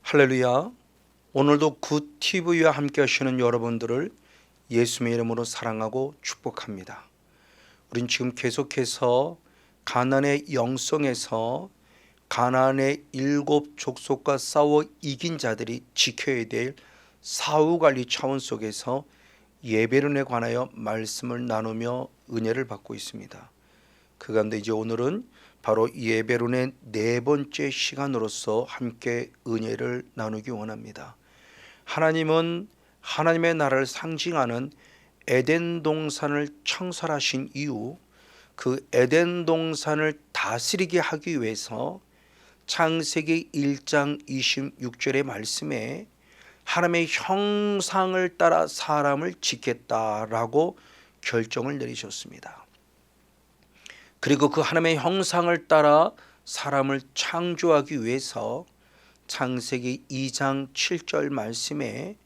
할렐루야. 오늘도 굿TV와 함께 하시는 여러분들을 예수님의 이름으로 사랑하고 축복합니다. 우린 지금 계속해서 가나안의 영성에서 가나안의 7 족속과 싸워 이긴 자들이 지켜야 될 사후관리 차원 속에서 예배론에 관하여 말씀을 나누며 은혜를 받고 있습니다. 그 가운데 이제 오늘은 바로 예배론의 4번째 시간으로서 함께 은혜를 나누기 원합니다. 하나님은 하나님의 나라를 상징하는 에덴 동산을 창설하신 이후 그 에덴 동산을 다스리게 하기 위해서 창세기 1장 26절의 말씀에 하나님의 형상을 따라 사람을 짓겠다라고 결정을 내리셨습니다. 그리고 그 하나님의 형상을 따라 사람을 창조하기 위해서 창세기 2장 7절 말씀에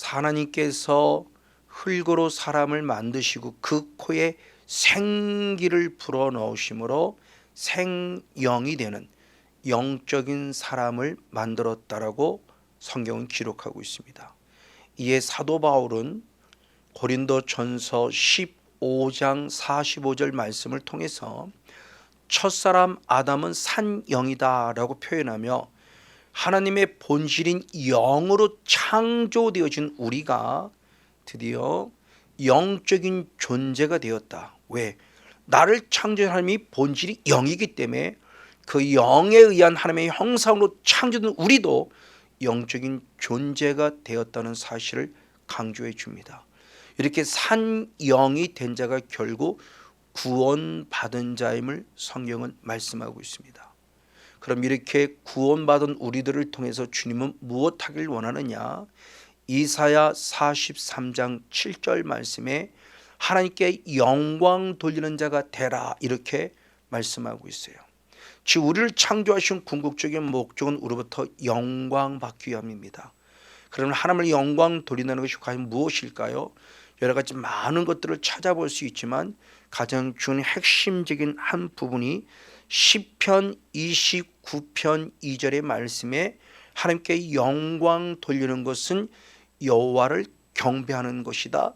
하나님께서 흙으로 사람을 만드시고 그 코에 생기를 불어넣으심으로 생영이 되는 영적인 사람을 만들었다라고 성경은 기록하고 있습니다. 이에 사도 바울은 고린도전서 15장 45절 말씀을 통해서 첫사람 아담은 산영이다 라고 표현하며 하나님의 본질인 영으로 창조되어진 우리가 드디어 영적인 존재가 되었다. 왜? 나를 창조한 하나님이 본질이 영이기 때문에 그 영에 의한 하나님의 형상으로 창조된 우리도 영적인 존재가 되었다는 사실을 강조해 줍니다. 이렇게 산영이 된 자가 결국 구원받은 자임을 성경은 말씀하고 있습니다. 그럼 이렇게 구원받은 우리들을 통해서 주님은 무엇하길 원하느냐? 이사야 43장 7절 말씀에 하나님께 영광 돌리는 자가 되라 이렇게 말씀하고 있어요. 즉 우리를 창조하신 궁극적인 목적은 우리부터 영광 받기 위함입니다. 그러면 하나님을 영광 돌린다는 것이 과연 무엇일까요? 여러 가지 많은 것들을 찾아볼 수 있지만 가장 중요한 핵심적인 한 부분이 시편 29편 2절의 말씀에 하나님께 영광 돌리는 것은 여호와를 경배하는 것이다.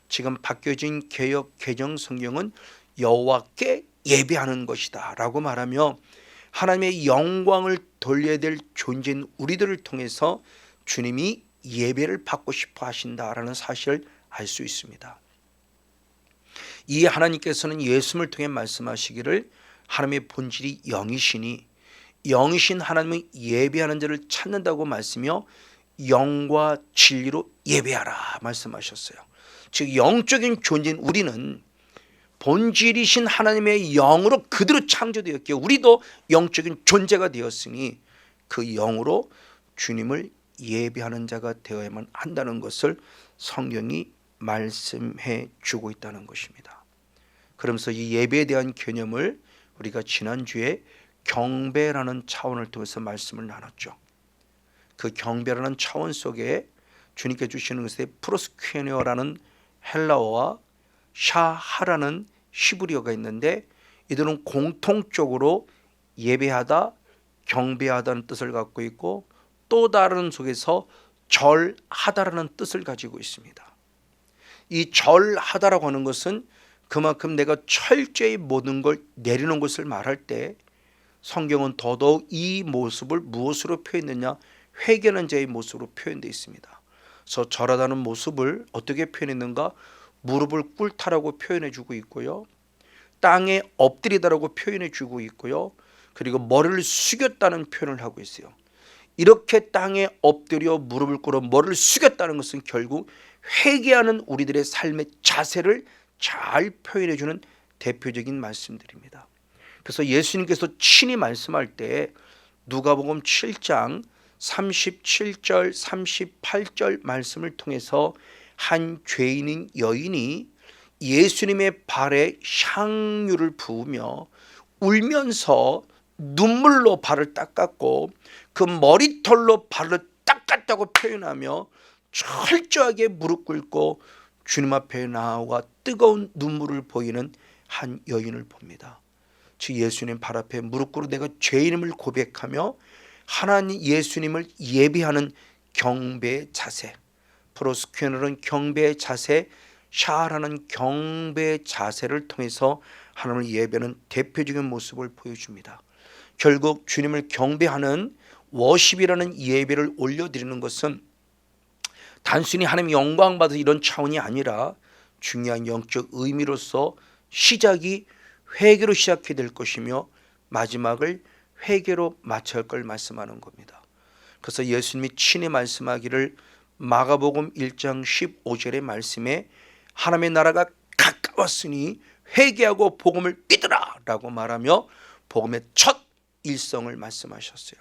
지금 바뀌어진 개역 개정 성경은 여호와께 예배하는 것이다 라고 말하며 하나님의 영광을 돌려야 될 존재인 우리들을 통해서 주님이 예배를 받고 싶어 하신다라는 사실을 알 수 있습니다. 이 하나님께서는 예수님을 통해 말씀하시기를 하나님의 본질이 영이시니 영이신 하나님의 예배하는 자를 찾는다고 말씀이며 영과 진리로 예배하라 말씀하셨어요. 즉 영적인 존재인 우리는 본질이신 하나님의 영으로 그대로 창조되었기에 우리도 영적인 존재가 되었으니 그 영으로 주님을 예배하는 자가 되어야만 한다는 것을 성경이 말씀해 주고 있다는 것입니다. 그러면서 이 예배에 대한 개념을 우리가 지난주에 경배라는 차원을 통해서 말씀을 나눴죠. 그 경배라는 차원 속에 주님께 주시는 것에 프로스퀴네어라는 헬라어와 샤하라는 히브리어가 있는데 이들은 공통적으로 예배하다, 경배하다는 뜻을 갖고 있고 또 다른 속에서 절하다라는 뜻을 가지고 있습니다. 이 절하다라고 하는 것은 그만큼 내가 철저히 모든 걸 내리는 것을 말할 때 성경은 더더욱 이 모습을 무엇으로 표현했느냐? 회개하는 자의 모습으로 표현되어 있습니다. 그래서 절하다는 모습을 어떻게 표현했는가? 무릎을 꿇다라고 표현해 주고 있고요. 땅에 엎드리다라고 표현해 주고 있고요. 그리고 머리를 숙였다는 표현을 하고 있어요. 이렇게 땅에 엎드려 무릎을 꿇어 머리를 숙였다는 것은 결국 회개하는 우리들의 삶의 자세를 잘 표현해 주는 대표적인 말씀들입니다. 그래서 예수님께서 친히 말씀할 때 누가복음 7장 37절 38절 말씀을 통해서 한 죄인인 여인이 예수님의 발에 향유를 부으며 울면서 눈물로 발을 닦았고 그 머리털로 발을 닦았다고 표현하며 철저하게 무릎 꿇고 주님 앞에 나와 뜨거운 눈물을 보이는 한 여인을 봅니다. 즉 예수님 발 앞에 무릎 꿇어 내가 죄인임을 고백하며 하나님 예수님을 예배하는 경배의 자세, 프로스퀴너는 경배의 자세, 샤라는 경배의 자세를 통해서 하나님을 예배하는 대표적인 모습을 보여줍니다. 결국 주님을 경배하는 워십이라는 예배를 올려드리는 것은 단순히 하나님 영광 받을 이런 차원이 아니라 중요한 영적 의미로서 시작이 회개로 시작해야 될 것이며 마지막을 회개로 마쳐야 할 걸 말씀하는 겁니다. 그래서 예수님이 친히 말씀하기를 마가복음 1장 15절의 말씀에 하나님의 나라가 가까웠으니 회개하고 복음을 믿으라 라고 말하며 복음의 첫 일성을 말씀하셨어요.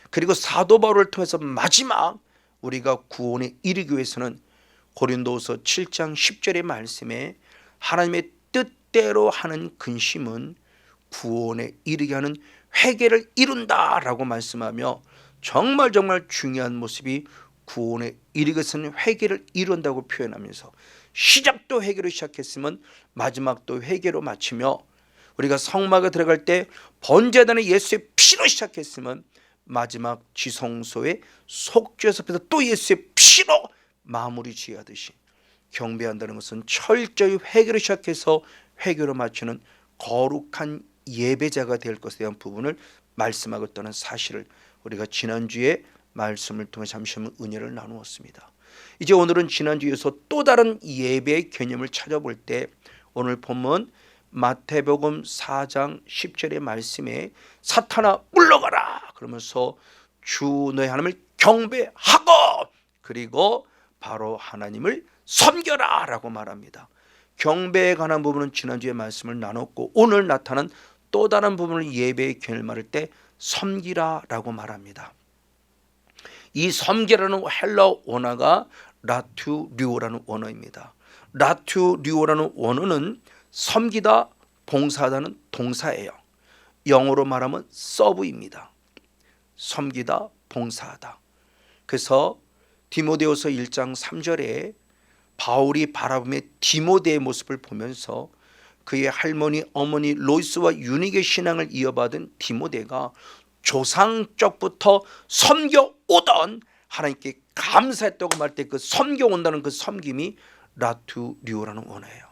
그리고 사도 바울을 통해서 마지막 우리가 구원에 이르기 위해서는 고린도후서 7장 10절의 말씀에 하나님의 뜻대로 하는 근심은 구원에 이르게 하는 회개를 이룬다라고 말씀하며 정말 중요한 모습이 구원에 이르기 위해서는 회개를 이룬다고 표현하면서 시작도 회개로 시작했으면 마지막도 회개로 마치며 우리가 성막에 들어갈 때 번제단의 예수의 피로 시작했으면 마지막 지성소의 속죄에서 또 예수의 피로 마무리 지어야하듯이 경배한다는 것은 철저히 회개로 시작해서 회개로 마치는 거룩한 예배자가 될 것에 대한 부분을 말씀하고 있다는 사실을 우리가 지난주에 말씀을 통해 잠시 은혜를 나누었습니다. 이제 오늘은 지난주에서 또 다른 예배의 개념을 찾아볼 때 오늘 본문 마태복음 4장 10절의 말씀에 사탄아 물러가라 그러면서 주 너의 하나님을 경배하고 그리고 바로 하나님을 섬겨라 라고 말합니다. 경배에 관한 부분은 지난주에 말씀을 나눴고 오늘 나타난 또 다른 부분을 예배의 개념을 말할 때 섬기라 라고 말합니다. 이 섬기라는 헬라어 원어가 라투리오라는 원어입니다. 라투리오라는 원어는 섬기다, 봉사하다는 동사예요. 영어로 말하면 서브입니다. 섬기다, 봉사하다. 그래서 디모데후서 1장 3절에 바울이 바라보며 디모데의 모습을 보면서 그의 할머니 어머니 로이스와 유니게 신앙을 이어받은 디모데가 조상적부터 섬겨오던 하나님께 감사했다고 말할 때 그 섬겨온다는 그 섬김이 라투리오라는 원어예요.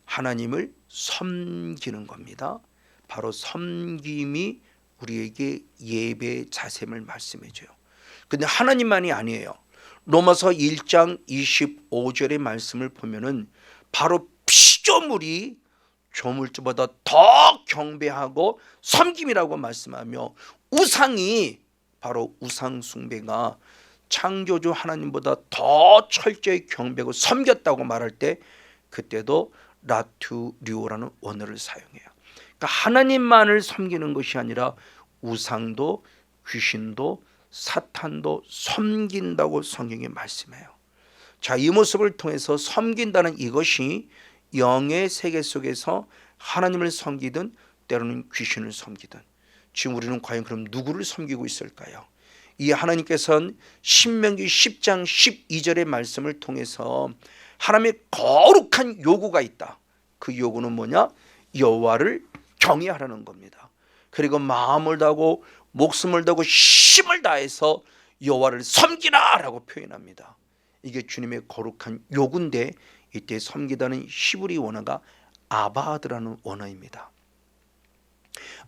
하나님을 섬기는 겁니다. 바로 섬김이 우리에게 예배의 자셈을 말씀해줘요. 근데 하나님만이 아니에요. 로마서 1장 25절의 말씀을 보면은 바로 피조물이 조물주보다 더 경배하고 섬김이라고 말씀하며 우상이 바로 우상 숭배가 창조주 하나님보다 더 철저히 경배하고 섬겼다고 말할 때 그때도 라투리오라는 원어를 사용해요. 그러니까 하나님만을 섬기는 것이 아니라 우상도 귀신도 사탄도 섬긴다고 성경이 말씀해요. 자, 이 모습을 통해서 섬긴다는 이것이 영의 세계 속에서 하나님을 섬기든 때로는 귀신을 섬기든 지금 우리는 과연 그럼 누구를 섬기고 있을까요? 이 하나님께서는 신명기 10장 12절의 말씀을 통해서 하나님의 거룩한 요구가 있다. 그 요구는 뭐냐? 여호와를 경외하라는 겁니다. 그리고 마음을 다하고 목숨을 다하고 힘을 다해서 여호와를 섬기라 라고 표현합니다. 이게 주님의 거룩한 요구인데 이때 섬기다는 히브리 원어가 아바드라는 원어입니다.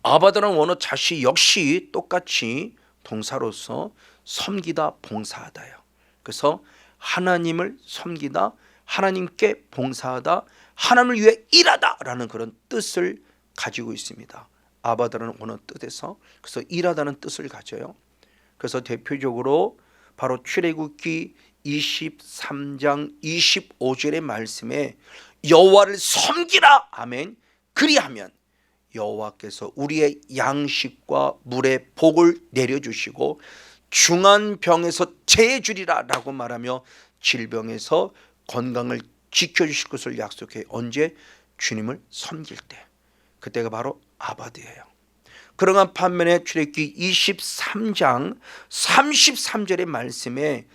아바드라는 원어 자시 역시 똑같이 동사로서 섬기다 봉사하다요. 그래서 하나님을 섬기다 하나님께 봉사하다 하나님을 위해 일하다 라는 그런 뜻을 가지고 있습니다. 아바드라는 원어 뜻에서 그래서 일하다는 뜻을 가져요. 그래서 대표적으로 바로 출애굽기 23장 25절의 말씀에 여호와를 섬기라 아멘 그리하면 여호와께서 우리의 양식과 물의 복을 내려주시고 중한 병에서 제해주리라 라고 말하며 질병에서 건강을 지켜주실 것을 약속해 언제? 주님을 섬길 때 그때가 바로 아바드예요. 그러한 반면에 출애굽기 23장 33절의 말씀에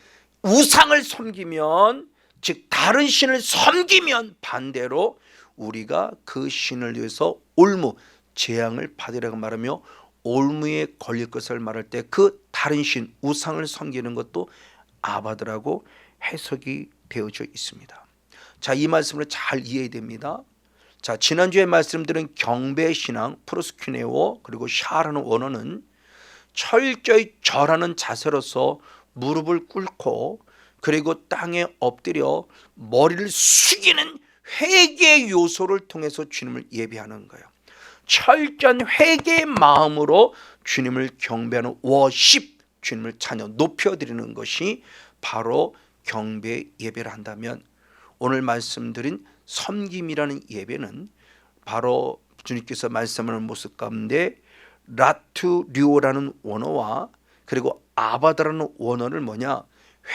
우상을 섬기면 즉 다른 신을 섬기면 반대로 우리가 그 신을 위해서 올무 재앙을 받으라고 말하며 올무에 걸릴 것을 말할 때 그 다른 신 우상을 섬기는 것도 아바드라고 해석이 되어져 있습니다. 자, 이 말씀을 잘 이해해야 됩니다. 자, 지난주에 말씀드린 경배신앙 프로스큐네오 그리고 샤라는 원어는 철저히 절하는 자세로서 무릎을 꿇고 그리고 땅에 엎드려 머리를 숙이는 회개의 요소를 통해서 주님을 예배하는 거예요. 철저한 회개의 마음으로 주님을 경배하는 워십, 주님을 찬양 높여드리는 것이 바로 경배 예배를 한다면, 오늘 말씀드린 섬김이라는 예배는 바로 주님께서 말씀하는 모습 가운데 라투류오라는 원어와 그리고 아바다라는 원어를 뭐냐,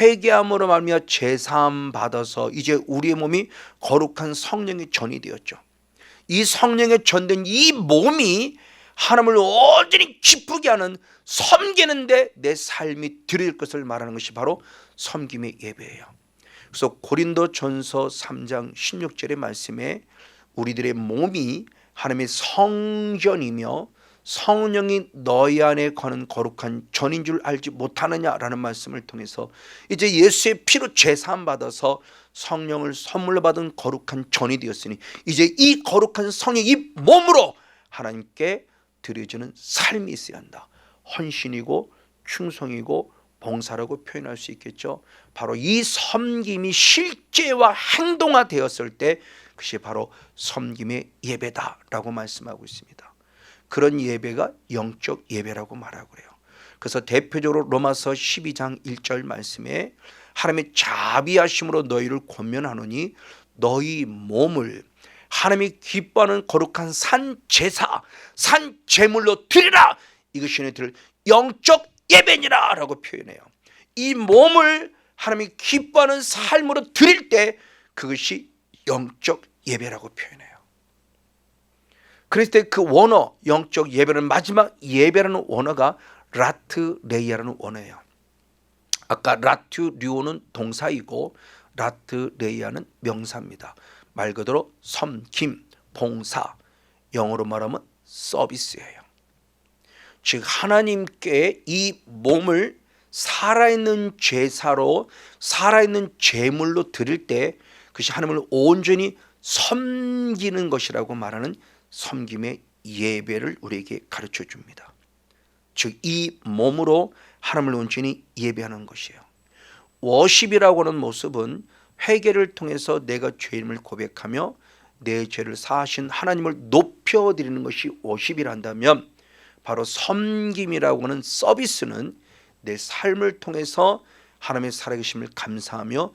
회개함으로 말미암아 제사함 받아서 이제 우리의 몸이 거룩한 성령의 전이 되었죠. 이 성령의 전된 이 몸이 하나님을 온전히 기쁘게 하는, 섬기는데 내 삶이 드릴 것을 말하는 것이 바로 섬김의 예배예요. 그래서 고린도전서 3장 16절의 말씀에 우리들의 몸이 하나님의 성전이며 성령이 너희 안에 거는 거룩한 전인 줄 알지 못하느냐라는 말씀을 통해서 이제 예수의 피로 제사함 받아서 성령을 선물로 받은 거룩한 전이 되었으니 이제 이 거룩한 성령 이 몸으로 하나님께 드려지는 삶이 있어야 한다. 헌신이고 충성이고 봉사라고 표현할 수 있겠죠. 바로 이 섬김이 실제와 행동화되었을 때 그것이 바로 섬김의 예배다라고 말씀하고 있습니다. 그런 예배가 영적 예배라고 말하고 그래요. 그래서 대표적으로 로마서 12장 1절 말씀에 하나님의 자비하심으로 너희를 권면하노니 너희 몸을 하나님이 기뻐하는 거룩한 산 제사, 산 제물로 드리라. 이것이 너희들 영적 예배니라 라고 표현해요. 이 몸을 하나님이 기뻐하는 삶으로 드릴 때 그것이 영적 예배라고 표현해요. 그랬을 때 그 원어, 영적 예배는 마지막 예배라는 원어가 라트레이아라는 원어예요. 아까 라투류오는 동사이고 라트레이아는 명사입니다. 말 그대로 섬김, 봉사, 영어로 말하면 서비스예요. 즉 하나님께 이 몸을 살아있는 제사로, 살아있는 제물로 드릴 때 그것이 하나님을 온전히 섬기는 것이라고 말하는 섬김의 예배를 우리에게 가르쳐 줍니다. 즉 이 몸으로 하나님을 온전히 예배하는 것이에요. 워십이라고 하는 모습은 회개를 통해서 내가 죄임을 고백하며 내 죄를 사하신 하나님을 높여드리는 것이 워십이라 한다면, 바로 섬김이라고 하는 서비스는 내 삶을 통해서 하나님의 살아계심을 감사하며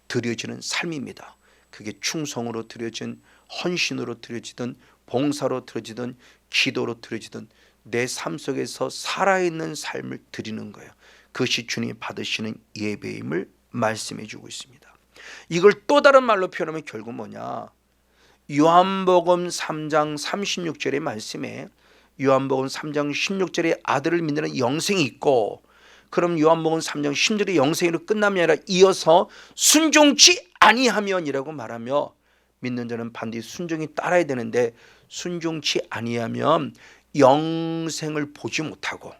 드려지는 삶입니다. 그게 충성으로 드려진, 헌신으로 드려지든 봉사로 드려지든 기도로 드려지든 내 삶 속에서 살아있는 삶을 드리는 거예요. 그것이 주님이 받으시는 예배임을 말씀해 주고 있습니다. 이걸 또 다른 말로 표현하면 결국 뭐냐, 요한복음 3장 36절의 말씀에 요한복음 3장 16절에 아들을 믿는 영생이 있고, 그럼 요한복음 3장 10절의 영생으로 끝남이 아니라 이어서 순종치 아니하면이라고 말하며, 믿는 자는 반드시 순종이 따라야 되는데 순종치 아니하면 영생을 보지 못하고,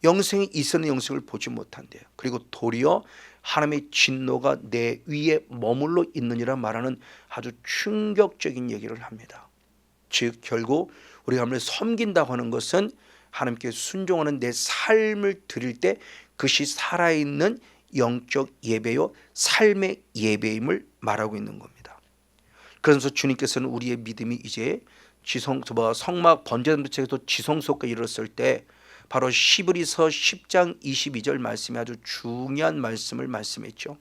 영생이 있었는 영생을 보지 못한대요. 그리고 도리어 하나님의 진노가 내 위에 머물러 있느니라 말하는 아주 충격적인 얘기를 합니다. 즉 결국 우리가 하나님을 섬긴다고 하는 것은 하나님께 순종하는 내 삶을 드릴 때 그것이 살아있는 영적 예배요 삶의 예배임을 말하고 있는 겁니다. 그래서 주님께서는 우리의 믿음이 이제 성막 번제단체에서 지성소까지 이르렀을 때 바로 시브리서 10장 22절 말씀이 아주 중요한 말씀을 말씀했죠.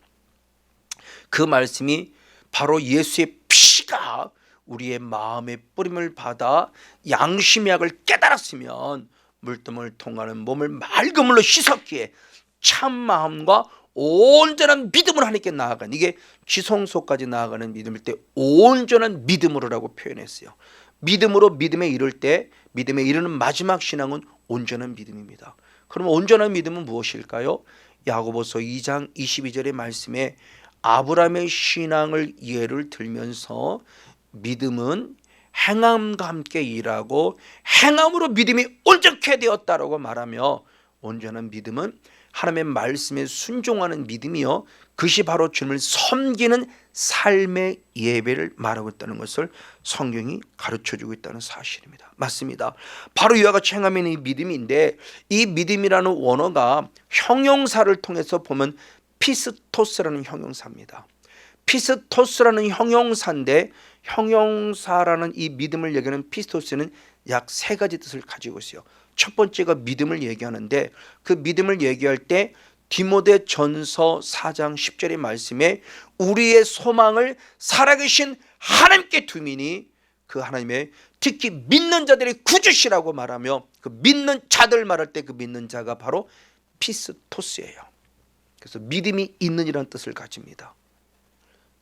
그 말씀이 바로 예수의 피가 우리의 마음의 뿌림을 받아 양심의 약을 깨달았으면 물뜸을 통하는 몸을 맑은 물로 씻었기에 참 마음과 온전한 믿음으로 하나님께 나아가는, 이게 지성소까지 나아가는 믿음일 때 온전한 믿음으로라고 표현했어요. 믿음으로 믿음에 이를 때, 믿음에 이르는 마지막 신앙은 온전한 믿음입니다. 그러면 온전한 믿음은 무엇일까요? 야고보서 2장 22절의 말씀에 아브라함의 신앙을 예를 들면서 믿음은 행함과 함께 일하고 행함으로 믿음이 온전케 되었다라고 말하며, 온전한 믿음은 하나님의 말씀에 순종하는 믿음이요, 그것이 바로 주님을 섬기는 삶의 예배를 말하고 있다는 것을 성경이 가르쳐주고 있다는 사실입니다. 맞습니다. 바로 이와 같이 행하면 이 믿음인데, 이 믿음이라는 원어가 형용사를 통해서 보면 피스토스라는 형용사입니다. 피스토스라는 형용사인데, 형용사라는 이 믿음을 얘기하는 피스토스는 약 세 가지 뜻을 가지고 있어요. 첫 번째가 믿음을 얘기하는데, 그 믿음을 얘기할 때 디모데전서 4장 10절의 말씀에 우리의 소망을 살아계신 하나님께 두미니 그 하나님의 특히 믿는 자들의 구주시라고 말하며, 그 믿는 자들 말할 때 그 믿는 자가 바로 피스토스예요. 그래서 믿음이 있는이라는 뜻을 가집니다.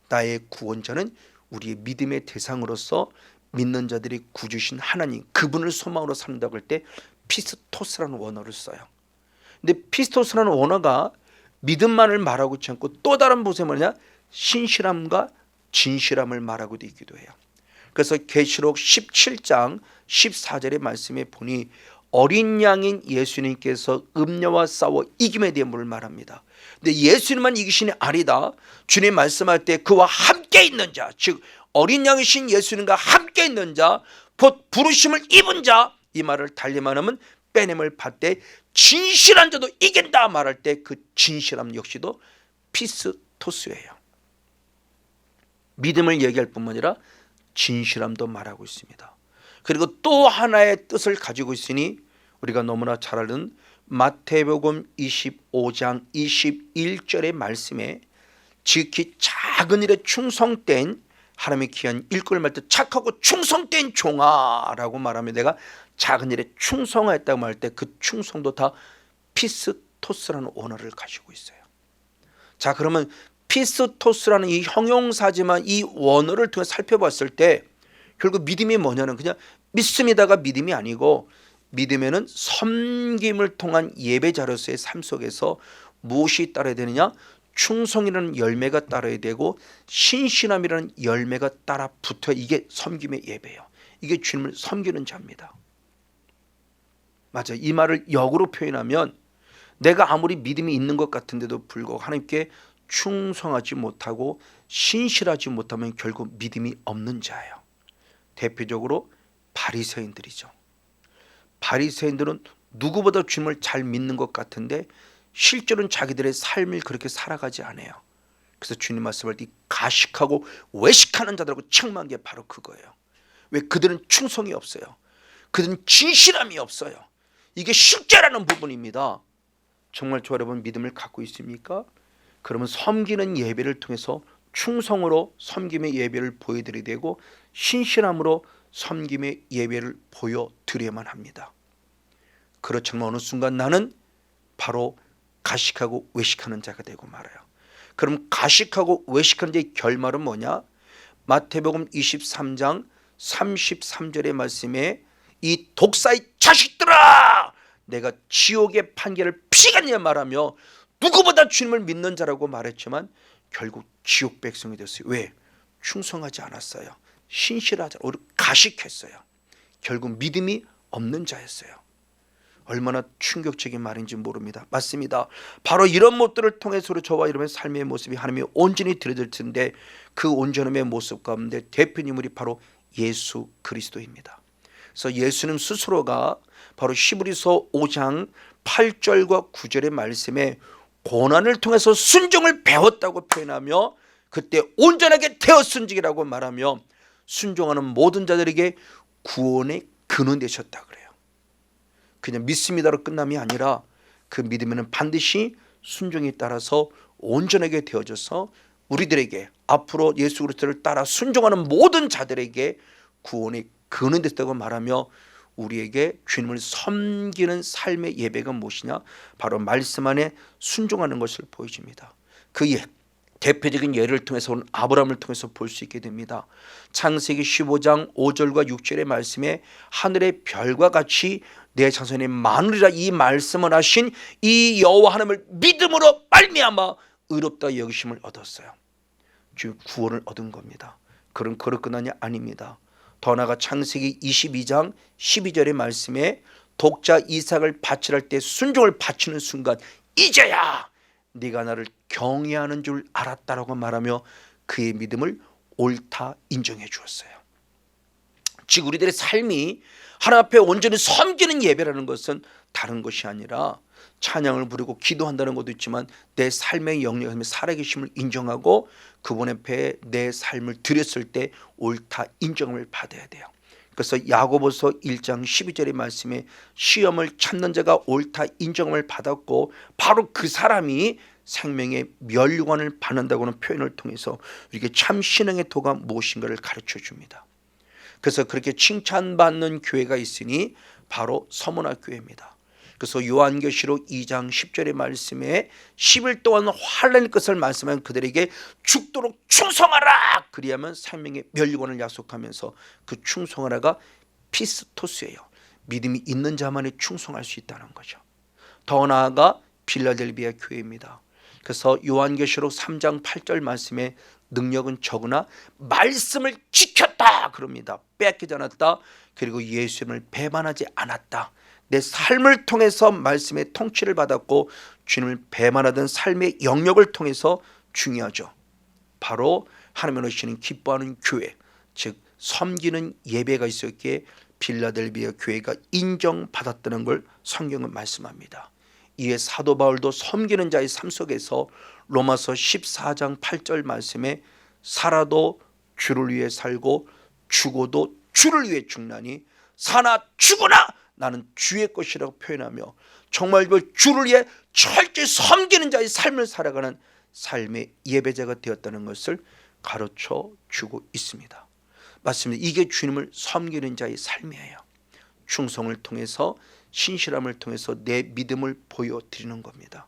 나의 구원자는 우리의 믿음의 대상으로서 믿는 자들이 구주신 하나님, 그분을 소망으로 산다고 할 때 피스토스라는 원어를 써요. 근데 피스토스라는 원어가 믿음만을 말하고 있지 않고 또 다른 곳에 뭐냐, 신실함과 진실함을 말하고 있기도 해요. 그래서 계시록 17장 14절의 말씀에 보니 어린 양인 예수님께서 음녀와 싸워 이김에 대한 분을 말합니다. 근데 예수님만 이기신이 아니다. 주님 말씀할 때 그와 함께 있는 자, 즉 어린 양이신 예수님과 함께 있는 자, 곧 부르심을 입은 자, 이 말을 달리 말하면 빼냄을 받되 진실한 자도 이긴다 말할 때 그 진실함 역시도 피스토스예요. 믿음을 얘기할 뿐만 아니라 진실함도 말하고 있습니다. 그리고 또 하나의 뜻을 가지고 있으니 우리가 너무나 잘 아는 마태복음 25장 21절의 말씀에 지극히 작은 일에 충성된 하나님의 귀한 일꾼을 말할 때 착하고 충성된 종아라고 말하며, 내가 작은 일에 충성하였다고 말할 때 그 충성도 다 피스토스라는 원어를 가지고 있어요. 자, 그러면 피스토스라는 이 형용사지만 이 원어를 통해 살펴봤을 때 결국 믿음이 뭐냐는 그냥 믿습니다가 믿음이 아니고, 믿음에는 섬김을 통한 예배자로서의 삶 속에서 무엇이 따라야 되느냐, 충성이라는 열매가 따라야 되고 신실함이라는 열매가 따라 붙어야 이게 섬김의 예배예요. 이게 주님을 섬기는 자입니다. 맞아요. 이 말을 역으로 표현하면 내가 아무리 믿음이 있는 것 같은데도 불구하고 하나님께 충성하지 못하고 신실하지 못하면 결국 믿음이 없는 자예요. 대표적으로 바리새인들이죠. 바리새인들은 누구보다 주님을 잘 믿는 것 같은데 실제로는 자기들의 삶을 그렇게 살아가지 않아요. 그래서 주님 말씀할 때 가식하고 외식하는 자들하고 책망한 게 바로 그거예요. 왜? 그들은 충성이 없어요. 그들은 진실함이 없어요. 이게 실제라는 부분입니다. 정말 저 여러분 믿음을 갖고 있습니까? 그러면 섬기는 예배를 통해서 충성으로 섬김의 예배를 보여드려야 되고 신실함으로 섬김의 예배를 보여드려야만 합니다. 그렇지만 어느 순간 나는 바로 가식하고 외식하는 자가 되고 말아요. 그럼 가식하고 외식하는 자의 결말은 뭐냐? 마태복음 23장 33절의 말씀에 이 독사의 자식들아, 내가 지옥의 판결을 피하겠냐 말하며 누구보다 주님을 믿는 자라고 말했지만 결국 지옥 백성이 됐어요. 왜? 충성하지 않았어요. 신실하지 않았어요. 가식했어요. 결국 믿음이 없는 자였어요. 얼마나 충격적인 말인지 모릅니다. 맞습니다. 바로 이런 모습들을 통해서 저와 여러분의 삶의 모습이 하나님이 온전히 드러질 텐데, 그 온전함의 모습 가운데 대표인물이 바로 예수 그리스도입니다. 그래서 예수님 스스로가 바로 히브리서 5장 8절과 9절의 말씀에 고난을 통해서 순종을 배웠다고 표현하며 그때 온전하게 되었은지라고 말하며 순종하는 모든 자들에게 구원의 근원 되셨다 그래요. 그냥 믿습니다로 끝남이 아니라 그 믿음에는 반드시 순종에 따라서 온전하게 되어져서 우리들에게 앞으로 예수 그리스도를 따라 순종하는 모든 자들에게 구원의 근원 됐다고 말하며 우리에게 주님을 섬기는 삶의 예배가 무엇이냐? 바로 말씀 안에 순종하는 것을 보여줍니다. 그 대표적인 예를 통해서 아브라함을 통해서 볼 수 있게 됩니다. 창세기 15장 5절과 6절의 말씀에 하늘의 별과 같이 내 자손이 많으리라 이 말씀을 하신 이 여호와 하나님을 믿음으로 말미암아 의롭다 여기심을 얻었어요. 즉 구원을 얻은 겁니다. 그런 그릇 끝난이 아닙니다. 더 나아가 창세기 22장 12절의 말씀에 독자 이삭을 바치할 때 순종을 바치는 순간 이제야 네가 나를 경외하는 줄 알았다라고 말하며 그의 믿음을 옳다 인정해 주었어요. 즉 우리들의 삶이 하나님 앞에 온전히 섬기는 예배라는 것은 다른 것이 아니라 찬양을 부르고 기도한다는 것도 있지만 내 삶의 영역에 살아계심을 인정하고 그분 앞에 내 삶을 드렸을 때 옳다 인정을 받아야 돼요. 그래서 야고보서 1장 12절의 말씀에 시험을 참는 자가 옳다 인정을 받았고 바로 그 사람이 생명의 멸류관을 받는다고는 표현을 통해서 우리에게 참 신앙의 도가 무엇인가를 가르쳐 줍니다. 그래서 그렇게 칭찬받는 교회가 있으니 바로 서문화교회입니다. 그래서 요한계시록 2장 10절의 말씀에 10일 동안 환난의 것을 말씀한 그들에게 죽도록 충성하라 그리하면 생명의 멸류관을 약속하면서 그 충성하라가 피스토스예요. 믿음이 있는 자만이 충성할 수 있다는 거죠. 더 나아가 빌라델비아 교회입니다. 그래서 요한계시록 3장 8절 말씀에 능력은 적으나 말씀을 지켰다 그럽니다. 뺏기지 않았다. 그리고 예수님을 배반하지 않았다. 내 삶을 통해서 말씀의 통치를 받았고 주님을 배반하던 삶의 영역을 통해서 중요하죠. 바로 하나님의 오시는 기뻐하는 교회, 즉 섬기는 예배가 있었기에 빌라델비아 교회가 인정받았다는 걸 성경은 말씀합니다. 이에 사도 바울도 섬기는 자의 삶 속에서 로마서 14장 8절 말씀에 살아도 주를 위해 살고 죽어도 주를 위해 죽나니 사나 죽으나 나는 주의 것이라고 표현하며 정말 그 주를 위해 철저히 섬기는 자의 삶을 살아가는 삶의 예배자가 되었다는 것을 가르쳐 주고 있습니다. 맞습니다. 이게 주님을 섬기는 자의 삶이에요. 충성을 통해서 신실함을 통해서 내 믿음을 보여드리는 겁니다.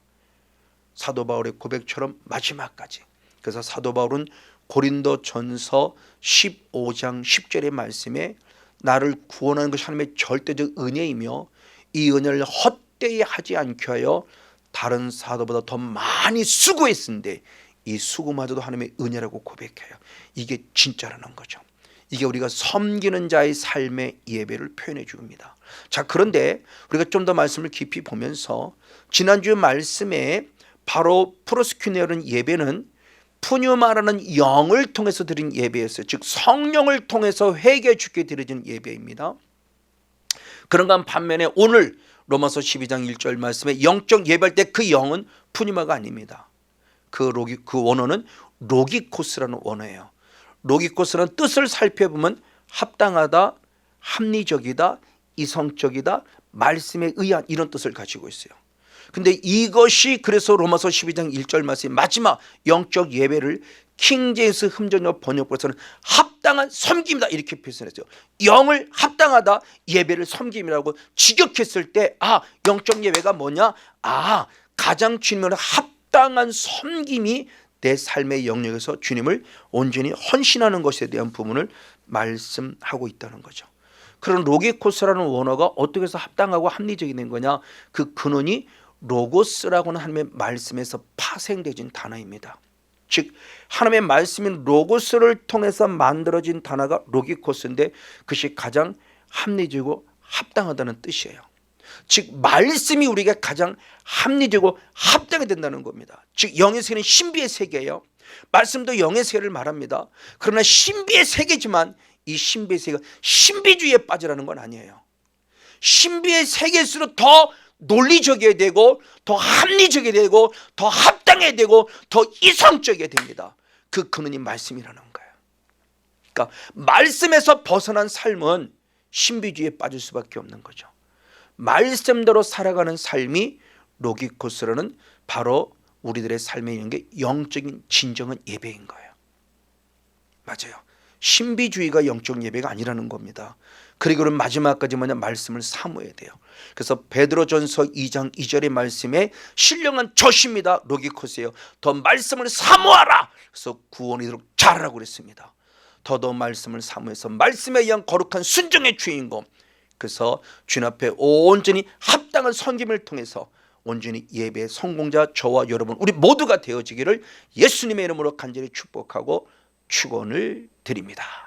사도 바울의 고백처럼 마지막까지. 그래서 사도 바울은 고린도전서 15장 10절의 말씀에 나를 구원하는 것이 하나님의 절대적 은혜이며 이 은혜를 헛되이 하지 않게 하여 다른 사도보다 더 많이 수고했는데 이 수고마저도 하나님의 은혜라고 고백해요. 이게 진짜라는 거죠. 이게 우리가 섬기는 자의 삶의 예배를 표현해 줍니다. 자, 그런데 우리가 좀 더 말씀을 깊이 보면서 지난주 말씀에 바로 프로스큐네어는 예배는 푸뉴마라는 영을 통해서 드린 예배였어요. 즉 성령을 통해서 회개해 주께 드려진 예배입니다. 그런가 반면에 오늘 로마서 12장 1절 말씀에 영적 예배할 때 그 영은 푸뉴마가 아닙니다. 그 원어는 로기코스라는 원어예요. 로기코스는 뜻을 살펴보면 합당하다, 합리적이다, 이성적이다, 말씀에 의한 이런 뜻을 가지고 있어요. 근데 이것이 그래서 로마서 12장 1절 말씀 마지막 영적 예배를 킹제임스 흠정역 번역본에서는 합당한 섬김이다 이렇게 표현했어요. 영을 합당하다 예배를 섬김이라고 직역했을 때 영적 예배가 뭐냐? 가장 주님을 합당한 섬김이 내 삶의 영역에서 주님을 온전히 헌신하는 것에 대한 부분을 말씀하고 있다는 거죠. 그런 로기코스라는 원어가 어떻게 해서 합당하고 합리적이 된 거냐? 그 근원이 로고스라고는 하나님의 말씀에서 파생되진 단어입니다. 즉 하나님의 말씀인 로고스를 통해서 만들어진 단어가 로기코스인데 그것이 가장 합리적이고 합당하다는 뜻이에요. 즉 말씀이 우리가 가장 합리적이고 합당이 된다는 겁니다. 즉 영의 세계는 신비의 세계예요. 말씀도 영의 세계를 말합니다. 그러나 신비의 세계지만 이 신비의 세계가 신비주의에 빠지라는 건 아니에요. 신비의 세계일수록 더 논리적이어야 되고 더 합리적이어야 되고 더 합당해야 되고 더 이성적이어야 됩니다. 그 근원이 말씀이라는 거예요. 그러니까 말씀에서 벗어난 삶은 신비주의에 빠질 수밖에 없는 거죠. 말씀대로 살아가는 삶이 로기코스라는 바로 우리들의 삶에 있는 게 영적인 진정한 예배인 거예요. 맞아요. 신비주의가 영적 예배가 아니라는 겁니다. 그리고 마지막까지 말씀을 사모해야 돼요. 그래서 베드로전서 2장 2절의 말씀에 신령한 젖입니다. 로기코스예요. 더 말씀을 사모하라. 그래서 구원이 되도록 잘하라고 그랬습니다. 더더 말씀을 사모해서 말씀에 의한 거룩한 순종의 주인공. 그래서 주님 앞에 온전히 합당한 섬김을 통해서 온전히 예배의 성공자 저와 여러분 우리 모두가 되어지기를 예수님의 이름으로 간절히 축복하고 축원을 드립니다.